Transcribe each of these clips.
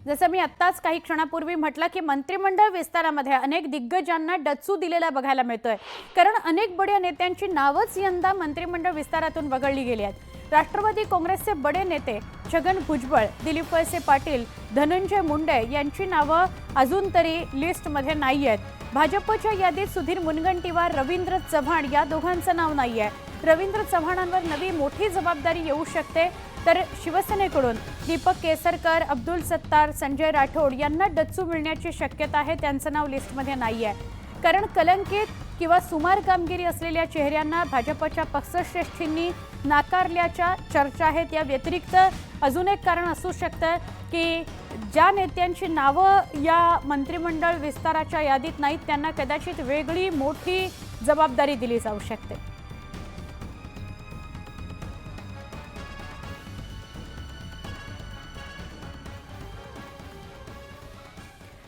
जसं मी आत्ताच काही क्षणापूर्वी म्हटलं की मंत्रिमंडळ विस्तारामध्ये अनेक दिग्गजांना डच्चू दिलेला बघायला मिळतोय, कारण अनेक बड्या नेत्यांची नावच यंदा मंत्रिमंडळ विस्तारातून वगळली गेली आहेत। राष्ट्रवादी काँग्रेसचे बडे नेते छगन भुजबळ, दिलीप वळसे पाटील, धनंजय मुंडे यांची नावं अजून तरी लिस्टमध्ये नाही आहेत। भाजपच्या यादीत सुधीर मुनगंटीवार, रवींद्र चव्हाण या दोघांचं नाव नाही आहे। रवींद्र चव्हाणांवर नवी मोठी जबाबदारी येऊ शकते, तर शिवसेनेकडून दीपक केसरकर, अब्दुल सत्तार, संजय राठोड यांना डच्चू मिळण्याची शक्यता आहे। त्यांचं नाव लिस्टमध्ये नाही आहे, कारण कलंकित किंवा सुमार कामगिरी असलेल्या चेहऱ्यांना भाजपच्या पक्षश्रेष्ठींनी नाकारल्याच्या चर्चा आहेत। या व्यतिरिक्त अजून एक कारण असू शकतं की ज्या नेत्यांची नावं या मंत्रिमंडळ विस्ताराच्या यादीत नाहीत त्यांना कदाचित वेगळी मोठी जबाबदारी दिली जाऊ शकते।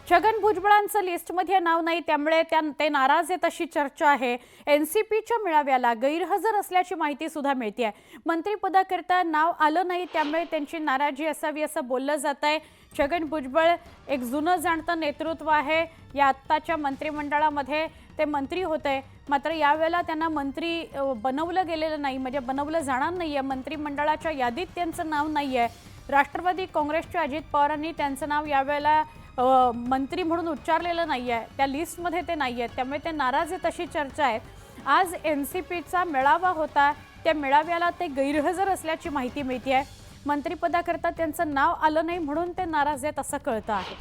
छगन भुजबळांचं लिस्टमध्ये नाव नाही, त्यामुळे ते नाराज आहेत अशी चर्चा आहे। एनसीपीच्या मेळाव्याला गैरहजर असल्याची माहिती सुद्धा मिळते। मंत्रिपदाकरता नाव आलं नाही, त्यामुळे त्यांची नाराजी असावी असं बोललं जात आहे। छगन भुजबळ एक जुनं जाणतं नेतृत्व आहे। या आत्ताच्या मंत्रिमंडळामध्ये ते मंत्री होते, मात्र यावेळेला त्यांना मंत्री बनवलं गेलेलं नाही, म्हणजे बनवलं जाणार नाही आहे। मंत्रिमंडळाच्या यादीत त्यांचं नाव नाही आहे। राष्ट्रवादी काँग्रेसच्या अजित पवारांनी त्यांचं नाव यावेळेला मंत्री म्हणून उच्चारलेलं नाही आहे, त्या लिस्टमध्ये ते नाही आहेत, त्यामुळे ते नाराज आहेत अशी चर्चा आहे। आज एनसीपीचा मेळावा होता, त्या मेळाव्याला ते गैरहजर असल्याची माहिती मिळते आहे। मंत्रिपदाकरता त्यांचं नाव आलं नाही म्हणून ते नाराज आहेत असं कळतं आहे।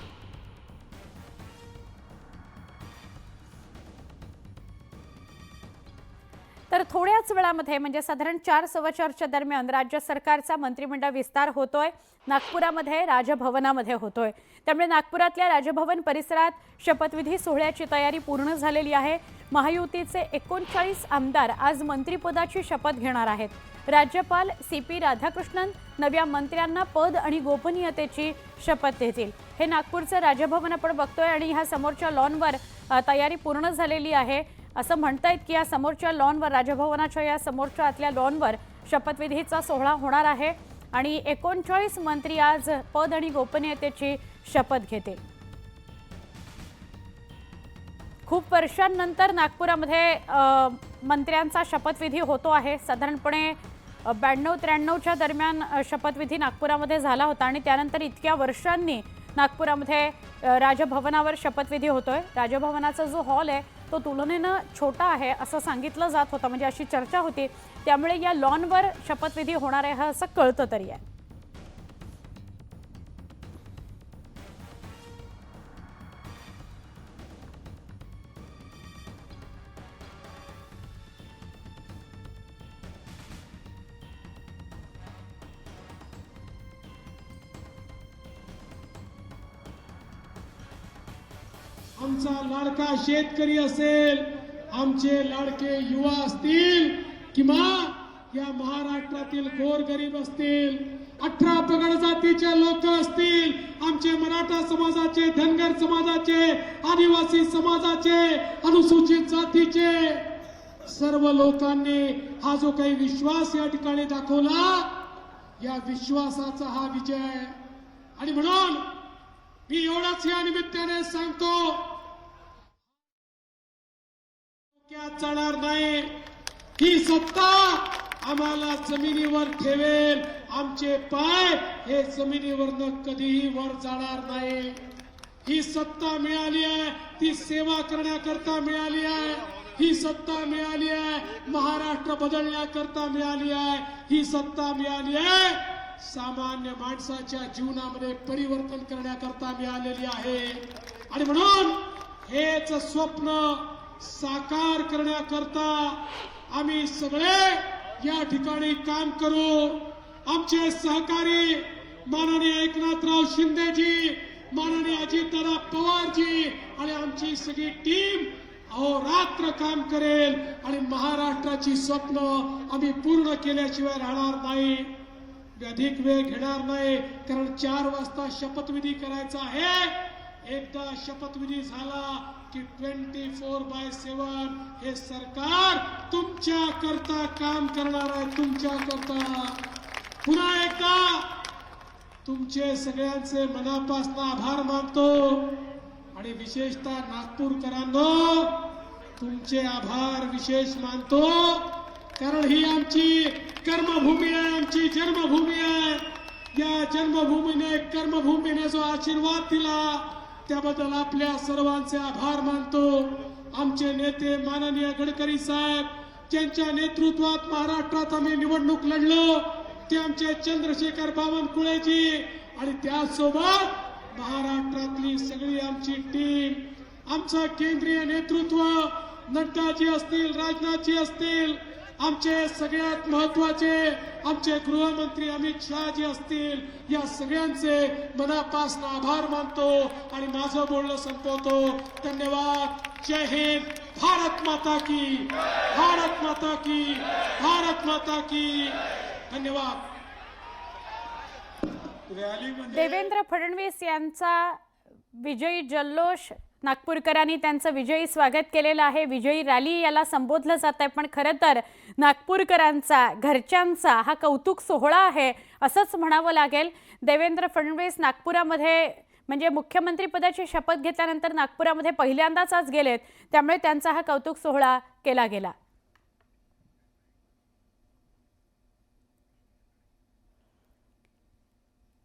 तर थोड्याच वेळामध्ये म्हणजे साधारण 4:15च्या दरम्यान राज्य सरकारचा मंत्रिमंडळ विस्तार होतोय, नागपुरामध्ये राजभवनामध्ये होतोय। त्यामुळे नागपुरातल्या राजभवन परिसरात शपथविधी सोहळ्याची तयारी पूर्ण झालेली आहे। महायुतीचे 39 आमदार आज मंत्रिपदाची शपथ घेणार आहेत। राज्यपाल CP राधाकृष्णन नव्या मंत्र्यांना पद आणि गोपनीयतेची शपथ देतील। हे नागपूरचं राजभवन आपण बघतोय आणि ह्या समोरच्या लॉनवर तयारी पूर्ण झालेली आहे। असं म्हणतायत की या समोरच्या लॉनवर, राजभवनाच्या या समोरच्या आतल्या लॉनवर शपथविधीचा सोहळा होणार आहे आणि 39 मंत्री आज पद आणि गोपनीयतेची शपथ घेतील। खूप वर्षांनंतर नागपुरामध्ये मंत्र्यांचा शपथविधी होतो आहे। साधारणपणे 92-93च्या दरम्यान शपथविधी नागपुरामध्ये झाला होता आणि त्यानंतर इतक्या वर्षांनी नागपुरामध्ये राजभवनावर शपथविधी होतोय। राजभवनाचा जो हॉल आहे तो तुलनेनं छोटा आहे असं सांगितलं जात होतं, म्हणजे अशी चर्चा होती, त्यामुळे या लॉनवर शपथविधी होणार आहे असं कळतं तरी आहे। आमचा लाडका शेतकरी असेल, आमचे लाडके युवा असतील किंवा या महाराष्ट्रातील गोरगरीब असतील, 18 पगड जातीचे लोक असतील, आमचे मराठा समाजाचे, धनगर समाजाचे, आदिवासी समाजाचे, अनुसूचित जातीचे सर्व लोकांनी हा जो काही विश्वास या ठिकाणी दाखवला, या विश्वासाचा हा विजय। आणि म्हणून मी एवढाच या निमित्ताने सांगतो, चालणार नाही, ही सत्ता आम्हाला जमिनीवर ठेवेल, आमचे पाय हे जमिनीवरनं कधीही वर जाणार नाही। ही सत्ता मिळाली आहे ती सेवा करण्याकरता मिळाली आहे, ही सत्ता मिळाली आहे महाराष्ट्र बदलण्याकरता मिळाली आहे, ही सत्ता मिळाली आहे सामान्य माणसाच्या जीवनामध्ये परिवर्तन करण्याकरता मिळालेली आहे। आणि म्हणून हेच स्वप्न साकार करण्याकरता आम्ही सगळे या ठिकाणी काम करू। आमचे सहकारी माननीय एकनाथराव शिंदेजी, माननीय अजितदादा पवारजी आणि आमची सगळी टीम अहोरात्र काम करेल आणि महाराष्ट्राची स्वप्न आम्ही पूर्ण केल्याशिवाय राहणार नाही। अधिक वेळ घेणार नाही, कारण 4 वाजता शपथविधी करायचा आहे। एकदा शपथविधी झाला की 24/7 हे सरकार तुमच्या करता काम करणार आहे, तुमच्या करता। पुन्हा एकदा तुमचे सगळ्यांचे मनापासून आभार मानतो आणि विशेषतः नागपूरकरांनो तुमचे आभार विशेष मानतो, कारण ही आमची कर्मभूमी आहे, आमची जन्मभूमी आहे. या जन्मभूमीने कर्मभूमीने जो आशीर्वाद दिला त्याबद्दल आपल्या सर्वांचे आभार मानतो. आमचे नेते माननीय गडकरी साहेब ज्यांच्या नेतृत्वात महाराष्ट्रात आम्ही निवडणूक लढलो ते आमचे चंद्रशेखर बावनकुळेजी आणि त्यासोबत महाराष्ट्रातली सगळी आमची टीम, आमचं केंद्रीय नेतृत्व नड्डाजी असतील, राजनाथजी असतील, आमचे सगळ्यात महत्वाचे आमचे गृहमंत्री अमित शहाजी असतील, या सगळ्यांचे मनापासून आभार मानतो आणि माझं बोलणं संपवतो. धन्यवाद. जय हिंद. भारत माता की, भारत माता की, भारत माता की. धन्यवाद. देवेंद्र फडणवीस यांचा विजयी जल्लोष, नागपूरकरांनी त्यांचं विजयी स्वागत केलेलं आहे. विजयी रॅली याला संबोधलं जात आहे, पण खरं तर नागपूरकरांचा, घरच्यांचा हा कौतुक सोहळा आहे असंच म्हणावं लागेल. देवेंद्र फडणवीस नागपुरामध्ये म्हणजे मुख्यमंत्रीपदाची शपथ घेतल्यानंतर नागपुरामध्ये पहिल्यांदाच आज गेलेत, त्यामुळे त्यांचा हा कौतुक सोहळा केला गेला.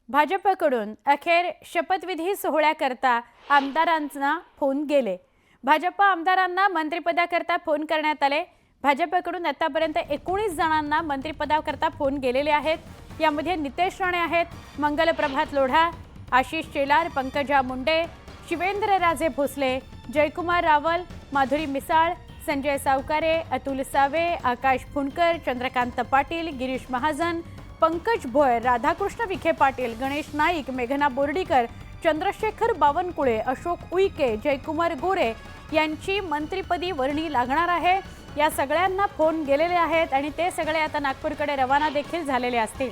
भाजपकडून अखेर शपथविधी सोहळ्याकरता आमदारांना फोन गेले. भाजप आमदारांना मंत्रिपदाकरता फोन करण्यात आले. भाजपकडून आतापर्यंत 19 जणांना मंत्रिपदाकरता फोन गेलेले आहेत. यामध्ये नितेश राणे आहेत, मंगल प्रभात लोढा, आशिष शेलार, पंकजा मुंडे, शिवेंद्रराजे भोसले, जयकुमार रावल, माधुरी मिसाळ, संजय सावकारे, अतुल सावे, आकाश फुंडकर, चंद्रकांत पाटील, गिरीश महाजन, पंकज भोयर, राधाकृष्ण विखे पाटील, गणेश नाईक, मेघना बोर्डीकर, चंद्रशेखर बावनकुळे, अशोक उईके, जयकुमार गोरे यांची मंत्रिपदी वर्णी लागणार आहे. या सगळ्यांना फोन गेलेले आहेत आणि ते सगळे आता नागपूरकडे रवाना देखील झालेले असतील.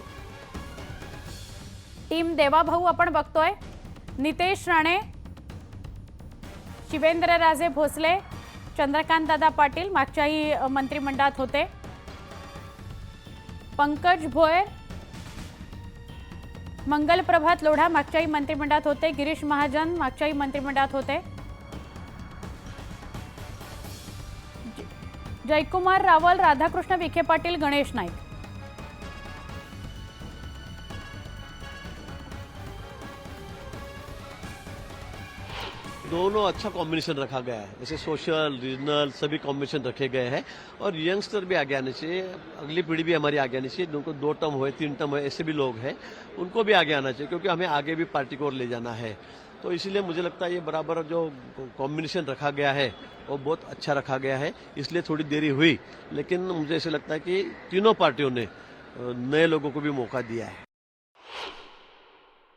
टीम देवाभाऊ आपण बघतोय. नितेश राणे, शिवेंद्रराजे भोसले, चंद्रकांत दादा पाटील मागच्याही मंत्रिमंडळात होते, पंकज भोयर, मंगल प्रभात लोढा मागच्याही मंत्रिमंडळात होते, गिरीश महाजन मागच्याही मंत्रिमंडळात होते, जयकुमार रावल, राधाकृष्ण विखे पाटील, गणेश नाईक. दोनों अच्छा कॉम्बिनेशन रखा गया है, जैसे सोशल, रीजनल सभी कॉम्बिनेशन रखे गए हैं और यंगस्टर भी आगे आने चाहिए, अगली पीढ़ी भी हमारी आगे आनी चाहिए. उनको 2 टर्म हुए 3 टर्म हुए ऐसे भी लोग हैं, उनको भी आगे आना चाहिए क्योंकि हमें आगे भी पार्टी को ले जाना है. तो इसीलिए मुझे लगता है ये बराबर जो कॉम्बिनेशन रखा गया है वो बहुत अच्छा रखा गया है. इसलिए थोड़ी देरी हुई, लेकिन मुझे ऐसे लगता है कि तीनों पार्टियों ने नए लोगों को भी मौका दिया है.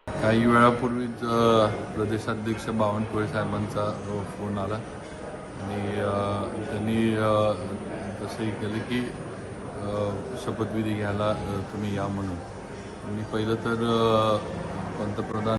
काही वेळापूर्वीच प्रदेशाध्यक्ष बावनकुळे साहेबांचा फोन आला आणि त्यांनी तसंही केलं की शपथविधी घ्यायला तुम्ही या म्हणून. मी पहिलं तर पंतप्रधान